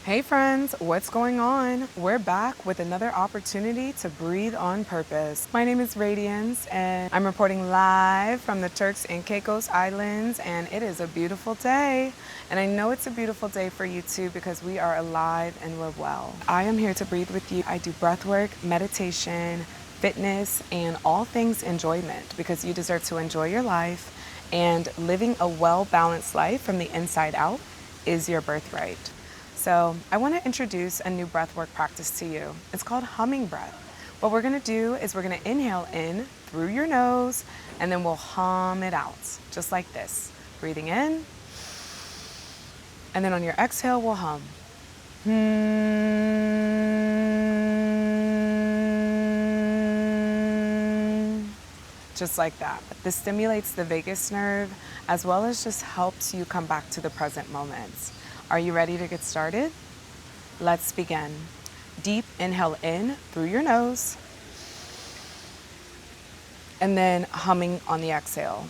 Hey friends, what's going on? We're back with another opportunity to breathe on purpose. My name is Radiance and I'm reporting live from the Turks and Caicos Islands, and it is a beautiful day. And I know it's a beautiful day for you too because we are alive and we're well. I am here to breathe with you. I do breathwork, meditation, fitness, and all things enjoyment because you deserve to enjoy your life, and living a well-balanced life from the inside out is your birthright. So I want to introduce a new breathwork practice to you. It's called humming breath. What we're going to do is we're going to inhale in through your nose, and then we'll hum it out, just like this. Breathing in, and then on your exhale, we'll hum. Just like that. This stimulates the vagus nerve as well as just helps you come back to the present moment. Are you ready to get started? Let's begin. Deep inhale in through your nose, and then humming on the exhale.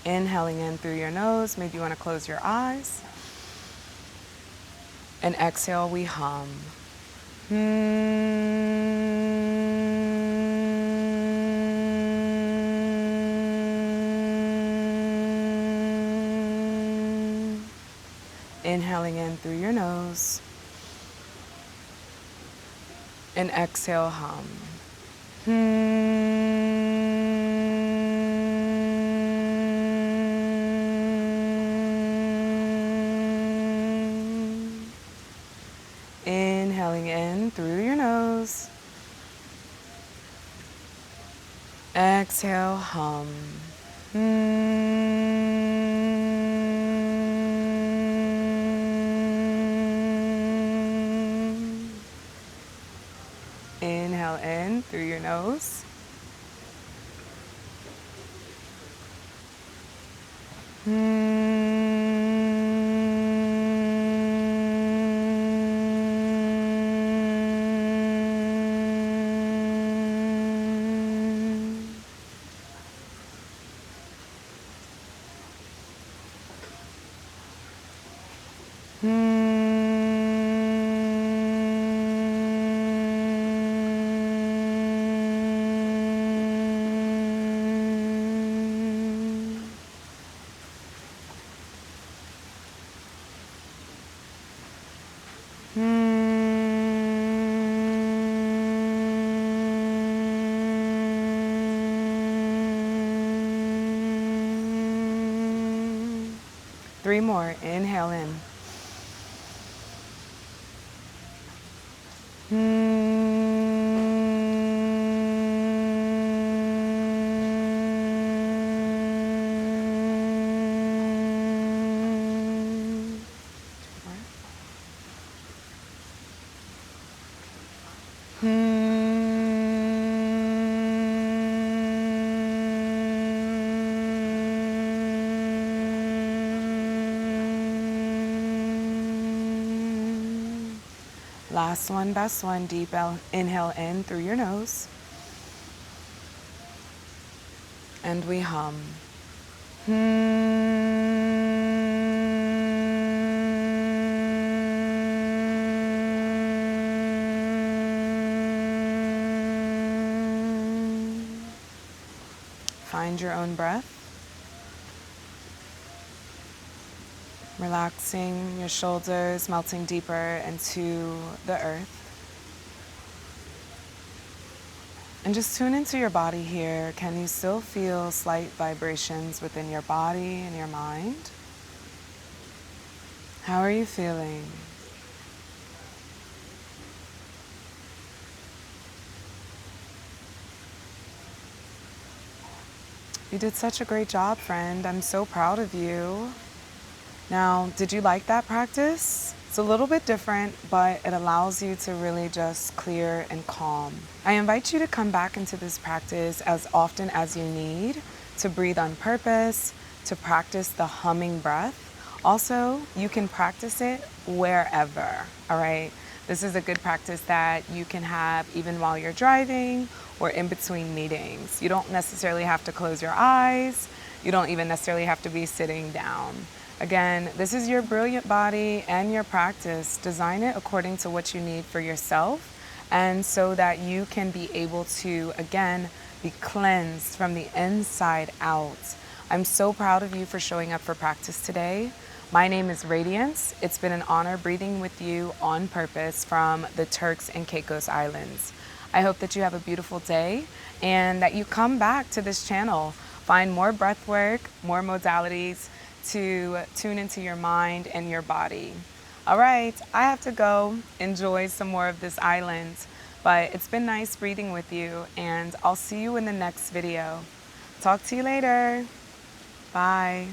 Inhaling in through your nose, maybe you want to close your eyes. And exhale, we hum. Inhaling in through your nose, and exhale, hum. Inhaling in through your nose, exhale, hum. Inhale in through your nose. Three more. Inhale in. Last one, best one. Deep inhale in through your nose. And we hum. Find your own breath. Relaxing your shoulders, melting deeper into the earth. And just tune into your body here. Can you still feel slight vibrations within your body and your mind? How are you feeling? You did such a great job, friend. I'm so proud of you. Now, did you like that practice? It's a little bit different, but it allows you to really just clear and calm. I invite you to come back into this practice as often as you need to breathe on purpose, to practice the humming breath. Also, you can practice it wherever, all right? This is a good practice that you can have even while you're driving or in between meetings. You don't necessarily have to close your eyes. You don't even necessarily have to be sitting down. Again, this is your brilliant body and your practice. Design it according to what you need for yourself, and so that you can be able to, again, be cleansed from the inside out. I'm so proud of you for showing up for practice today. My name is Radiance. It's been an honor breathing with you on purpose from the Turks and Caicos Islands. I hope that you have a beautiful day and that you come back to this channel. Find more breath work, more modalities to tune into your mind and your body. All right, I have to go enjoy some more of this island, but it's been nice breathing with you, and I'll see you in the next video. Talk to you later. Bye.